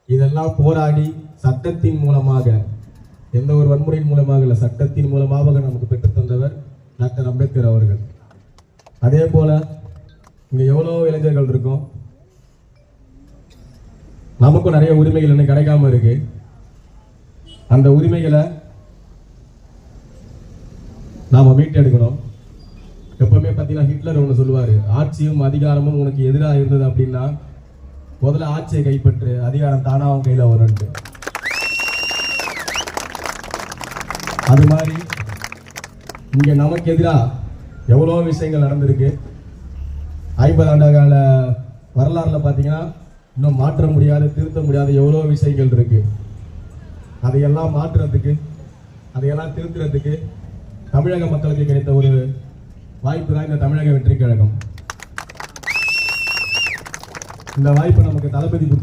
இதெல்லாம் போராடி சட்டத்தின் மூலமாக, எந்த ஒரு வன்முறையின் மூலமாக இல்லை, சட்டத்தின் மூலமாக நமக்கு பெற்றுத் தந்தவர் டாக்டர் அம்பேத்கர் அவர்கள். அதே போல இங்க எவ்வளோ இளைஞர்கள் இருக்கோம், நமக்கும் நிறைய உரிமைகள் இன்னும் கிடைக்காம இருக்கு. அந்த உரிமைகளை நாம மீட்டெடுக்கணும். எப்பவுமே பார்த்தீங்கன்னா ஹிட்லர் ஒன்று சொல்லுவாரு, ஆட்சியும் அதிகாரமும் உனக்கு எதிராக இருந்தது அப்படின்னா முதல்ல ஆட்சியை கைப்பற்று, அதிகாரம் தானா அவன் கையில வரும்ட்டு. அது மாதிரி இங்க நமக்கு எதிராக எவ்வளோ விஷயங்கள் நடந்திருக்கு. 50 ஆண்டு கால வரலாறுல பார்த்தீங்கன்னா இன்னும் மாற்ற முடியாத, திருத்த முடியாத எவ்வளோ விஷயங்கள் இருக்கு. அதையெல்லாம் மாற்றுறதுக்கு, அதையெல்லாம் திருத்துறதுக்கு தமிழக மக்களுக்கு கிடைத்த ஒரு வாய்ப்பு தான் இந்த தமிழக வெற்றி கழகம். இந்த வாய்ப்பை நமக்கு தளபதி கொடுத்திருக்காரு.